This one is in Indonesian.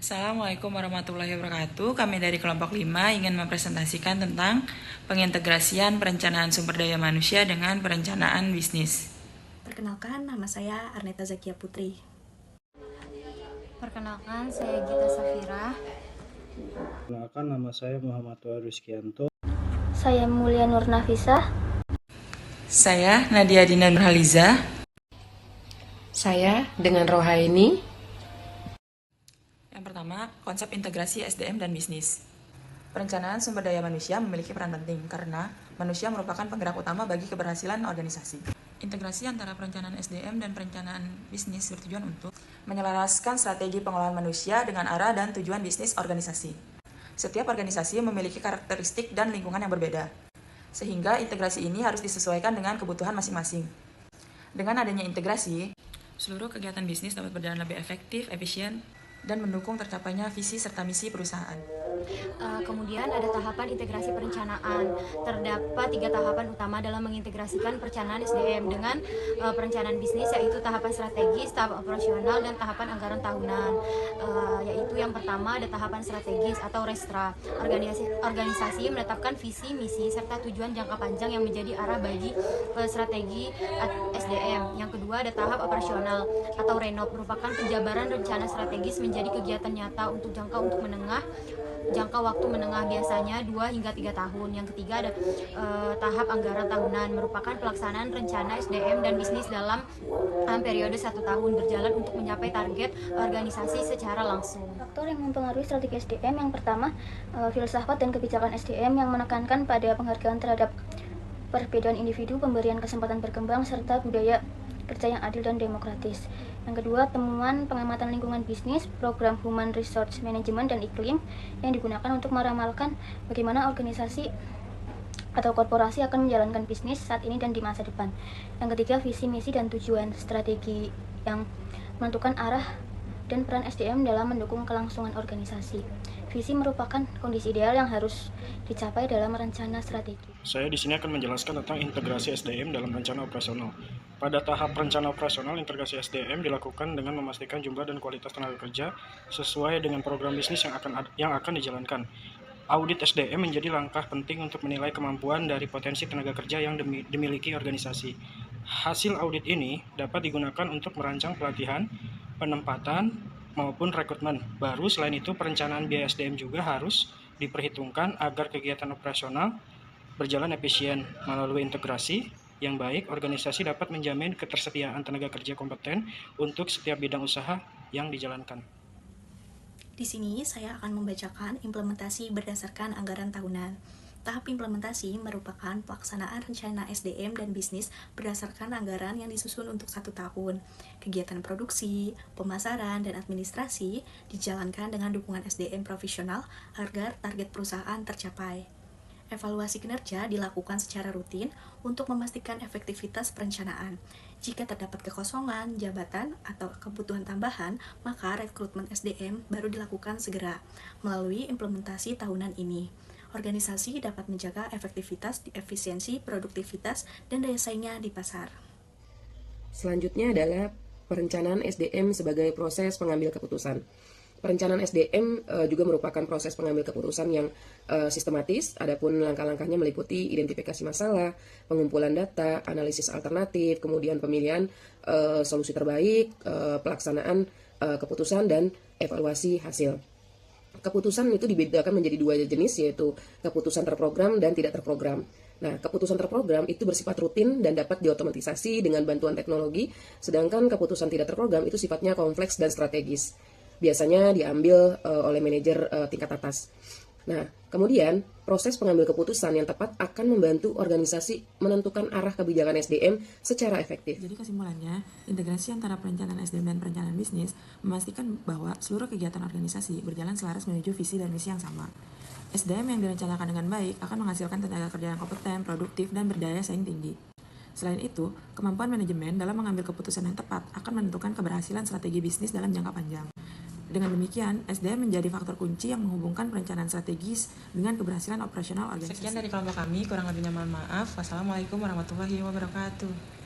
Assalamualaikum warahmatullahi wabarakatuh. Kami dari kelompok 5 ingin mempresentasikan tentang pengintegrasian perencanaan sumber daya manusia dengan perencanaan bisnis. Perkenalkan, nama saya Arneta Zakia Putri. Perkenalkan, saya Gita Safira. Perkenalkan, nama saya Muhammad Wahyu Rizkianto. Saya Mulia Nur Nafisa. Saya Nadia Dina Nurhaliza. Saya dengan Rohaini. Yang pertama, konsep integrasi SDM dan bisnis. Perencanaan sumber daya manusia memiliki peran penting karena manusia merupakan penggerak utama bagi keberhasilan organisasi. Integrasi antara perencanaan SDM dan perencanaan bisnis bertujuan untuk menyelaraskan strategi pengelolaan manusia dengan arah dan tujuan bisnis organisasi. Setiap organisasi memiliki karakteristik dan lingkungan yang berbeda, sehingga integrasi ini harus disesuaikan dengan kebutuhan masing-masing. Dengan adanya integrasi, seluruh kegiatan bisnis dapat berjalan lebih efektif, efisien, dan mendukung tercapainya visi serta misi perusahaan. Kemudian ada tahapan integrasi perencanaan. Terdapat 3 tahapan utama dalam mengintegrasikan perencanaan SDM dengan perencanaan bisnis, yaitu tahapan strategis, tahap operasional, dan tahapan anggaran tahunan. Yaitu yang pertama ada tahapan strategis atau restra. Organisasi menetapkan visi, misi, serta tujuan jangka panjang yang menjadi arah bagi strategi SDM. Yang kedua ada tahap operasional atau renov, merupakan penjabaran rencana strategis menjadi kegiatan nyata untuk jangka waktu menengah, biasanya 2 hingga 3 tahun. Yang ketiga ada tahap anggaran tahunan, merupakan pelaksanaan rencana SDM dan bisnis dalam periode 1 tahun berjalan untuk mencapai target organisasi secara langsung. Faktor yang mempengaruhi strategi SDM yang pertama, filsafat dan kebijakan SDM yang menekankan pada penghargaan terhadap perbedaan individu, pemberian kesempatan berkembang, serta budaya kerja yang adil dan demokratis. Yang kedua, temuan pengamatan lingkungan bisnis, program Human Resource Management dan iklim yang digunakan untuk meramalkan bagaimana organisasi atau korporasi akan menjalankan bisnis saat ini dan di masa depan. Yang ketiga, visi, misi, dan tujuan strategi yang menentukan arah dan peran SDM dalam mendukung kelangsungan organisasi. Visi merupakan kondisi ideal yang harus dicapai dalam rencana strategi. Saya di sini akan menjelaskan tentang integrasi SDM dalam rencana operasional. Pada tahap rencana operasional, integrasi SDM dilakukan dengan memastikan jumlah dan kualitas tenaga kerja sesuai dengan program bisnis yang akan dijalankan. Audit SDM menjadi langkah penting untuk menilai kemampuan dari potensi tenaga kerja yang dimiliki organisasi. Hasil audit ini dapat digunakan untuk merancang pelatihan, penempatan, maupun rekrutmen. Baru selain itu, perencanaan biaya SDM juga harus diperhitungkan agar kegiatan operasional berjalan efisien. Melalui integrasi yang baik, organisasi dapat menjamin ketersediaan tenaga kerja kompeten untuk setiap bidang usaha yang dijalankan. Di sini saya akan membacakan implementasi berdasarkan anggaran tahunan. Tahap implementasi merupakan pelaksanaan rencana SDM dan bisnis berdasarkan anggaran yang disusun untuk 1 tahun. Kegiatan produksi, pemasaran, dan administrasi dijalankan dengan dukungan SDM profesional agar target perusahaan tercapai. Evaluasi kinerja dilakukan secara rutin untuk memastikan efektivitas perencanaan. Jika terdapat kekosongan, jabatan, atau kebutuhan tambahan, maka rekrutmen SDM baru dilakukan segera. Melalui implementasi tahunan ini, organisasi dapat menjaga efektivitas, efisiensi, produktivitas, dan daya saingnya di pasar. Selanjutnya adalah perencanaan SDM sebagai proses pengambil keputusan. Perencanaan SDM juga merupakan proses pengambil keputusan yang sistematis. Adapun langkah-langkahnya meliputi identifikasi masalah, pengumpulan data, analisis alternatif, kemudian pemilihan solusi terbaik, pelaksanaan keputusan, dan evaluasi hasil. Keputusan itu dibedakan menjadi 2 jenis, yaitu keputusan terprogram dan tidak terprogram. Nah, keputusan terprogram itu bersifat rutin dan dapat diotomatisasi dengan bantuan teknologi, sedangkan keputusan tidak terprogram itu sifatnya kompleks dan strategis. Biasanya diambil oleh manajer tingkat atas. Nah, kemudian proses pengambil keputusan yang tepat akan membantu organisasi menentukan arah kebijakan SDM secara efektif. Jadi kesimpulannya, integrasi antara perencanaan SDM dan perencanaan bisnis memastikan bahwa seluruh kegiatan organisasi berjalan selaras menuju visi dan misi yang sama. SDM yang direncanakan dengan baik akan menghasilkan tenaga kerja yang kompeten, produktif, dan berdaya saing tinggi. Selain itu, kemampuan manajemen dalam mengambil keputusan yang tepat akan menentukan keberhasilan strategi bisnis dalam jangka panjang. Dengan demikian, SDM menjadi faktor kunci yang menghubungkan perencanaan strategis dengan keberhasilan operasional organisasi. Sekian dari kelompok kami, kurang lebihnya mohon maaf. Wassalamualaikum warahmatullahi wabarakatuh.